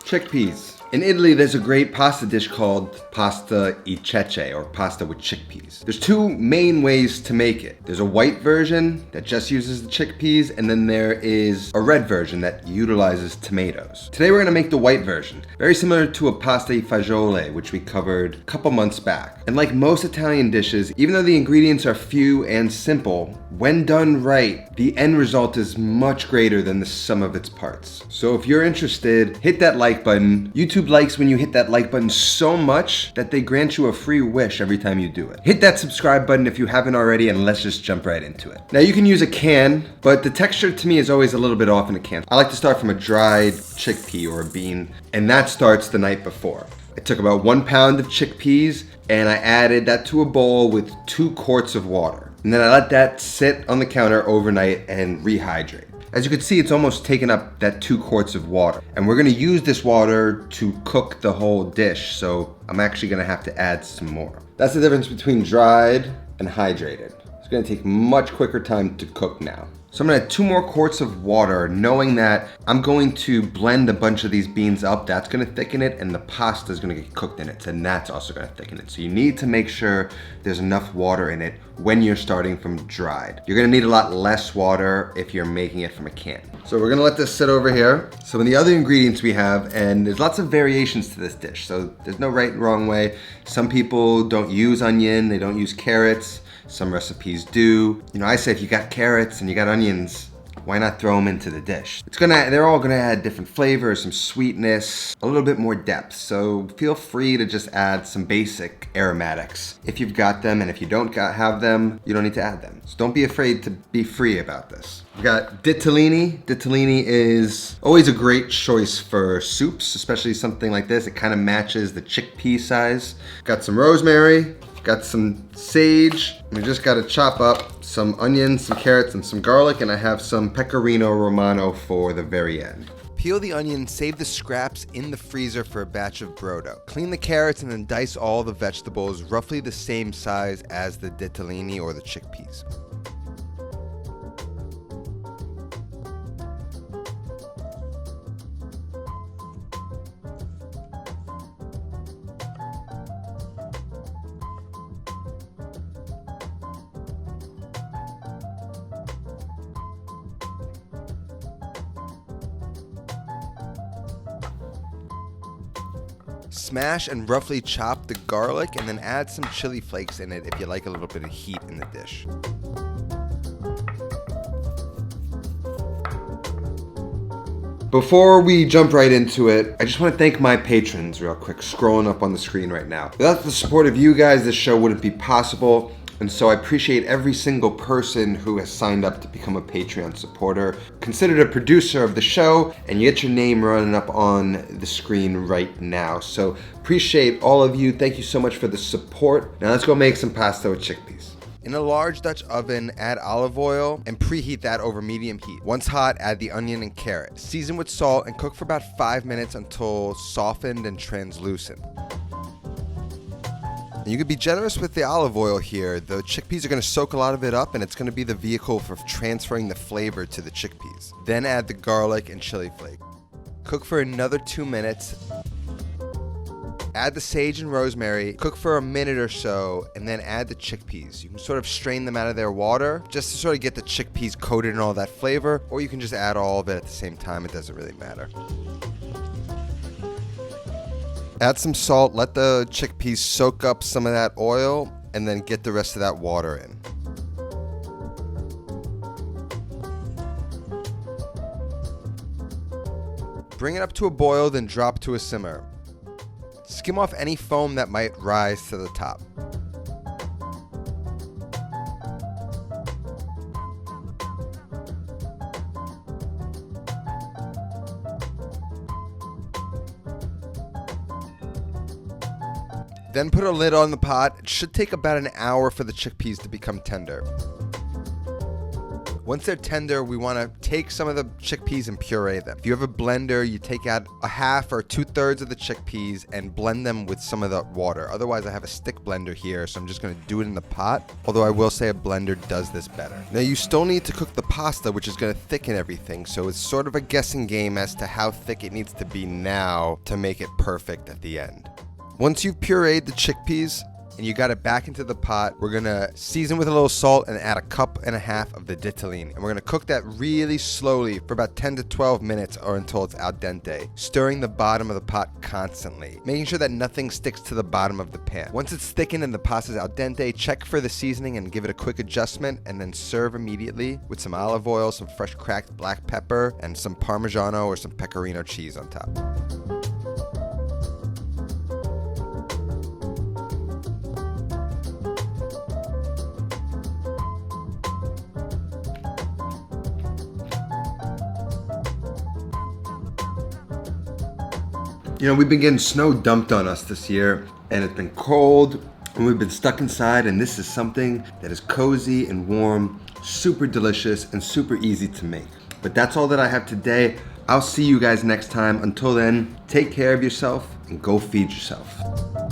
Chickpeas. In Italy, there's a great pasta dish called pasta e ceci, or pasta with chickpeas. There's two main ways to make it. There's a white version that just uses the chickpeas, and then there is a red version that utilizes tomatoes. Today we're gonna make the white version, very similar to a pasta e fagioli, which we covered a couple months back. And like most Italian dishes, even though the ingredients are few and simple, when done right, the end result is much greater than the sum of its parts. So if you're interested, hit that like button. YouTube likes when you hit that like button so much that they grant you a free wish every time you do it. Hit that subscribe button if you haven't already, and let's just jump right into it. Now you can use a can, but the texture to me is always a little bit off in a can. I like to start from a dried chickpea or a bean, and that starts the night before. I took about 1 pound of chickpeas and I added that to a bowl with 2 quarts of water. And then I let that sit on the counter overnight and rehydrate. As you can see, it's almost taken up that 2 quarts of water. And we're gonna use this water to cook the whole dish, so I'm actually gonna have to add some more. That's the difference between dried and hydrated. It's gonna take much quicker time to cook now. So I'm gonna add 2 more quarts of water, knowing that I'm going to blend a bunch of these beans up. That's gonna thicken it, and the pasta is gonna get cooked in it, and that's also gonna thicken it. So you need to make sure there's enough water in it when you're starting from dried. You're gonna need a lot less water if you're making it from a can. So we're gonna let this sit over here. Some of the other ingredients we have, and there's lots of variations to this dish, so there's no right and wrong way. Some people don't use onion, they don't use carrots. Some recipes do. You know, I say if you got carrots and you got onions, why not throw them into the dish? They're all gonna add different flavors, some sweetness, a little bit more depth. So feel free to just add some basic aromatics if you've got them, and if you don't have them, you don't need to add them. So don't be afraid to be free about this. We've got ditalini. Ditalini is always a great choice for soups, especially something like this. It kind of matches the chickpea size. Got some rosemary. Got some sage. We just gotta chop up some onions, some carrots, and some garlic, and I have some pecorino romano for the very end. Peel the onion, save the scraps in the freezer for a batch of brodo. Clean the carrots and then dice all the vegetables roughly the same size as the ditalini or the chickpeas. Smash and roughly chop the garlic, and then add some chili flakes in it if you like a little bit of heat in the dish. Before we jump right into it, I just want to thank my patrons real quick, scrolling up on the screen right now. Without the support of you guys, this show wouldn't be possible. And so I appreciate every single person who has signed up to become a Patreon supporter, considered a producer of the show, and you get your name running up on the screen right now. So appreciate all of you. Thank you so much for the support. Now let's go make some pasta with chickpeas. In a large Dutch oven, add olive oil and preheat that over medium heat. Once hot, add the onion and carrot. Season with salt and cook for about 5 minutes until softened and translucent. You could be generous with the olive oil here. The chickpeas are going to soak a lot of it up, and it's going to be the vehicle for transferring the flavor to the chickpeas. Then add the garlic and chili flake. Cook for another 2 minutes. Add the sage and rosemary. Cook for a minute or so, and then add the chickpeas. You can sort of strain them out of their water just to sort of get the chickpeas coated in all that flavor, or you can just add all of it at the same time. It doesn't really matter. Add some salt, let the chickpeas soak up some of that oil, and then get the rest of that water in. Bring it up to a boil, then drop to a simmer. Skim off any foam that might rise to the top. Then put a lid on the pot. It should take about an hour for the chickpeas to become tender. Once they're tender, we want to take some of the chickpeas and puree them. If you have a blender, you take out a half or 2/3 of the chickpeas and blend them with some of the water. Otherwise, I have a stick blender here, so I'm just going to do it in the pot. Although I will say a blender does this better. Now, you still need to cook the pasta, which is going to thicken everything. So it's sort of a guessing game as to how thick it needs to be now to make it perfect at the end. Once you've pureed the chickpeas, and you got it back into the pot, we're gonna season with a little salt and add 1.5 cups of the ditalene. And we're gonna cook that really slowly for about 10 to 12 minutes or until it's al dente, stirring the bottom of the pot constantly, making sure that nothing sticks to the bottom of the pan. Once it's thickened and the pasta's al dente, check for the seasoning and give it a quick adjustment, and then serve immediately with some olive oil, some fresh cracked black pepper, and some Parmigiano or some Pecorino cheese on top. You know, we've been getting snow dumped on us this year, and it's been cold, and we've been stuck inside, and this is something that is cozy and warm, super delicious, and super easy to make. But that's all that I have today. I'll see you guys next time. Until then, take care of yourself and go feed yourself.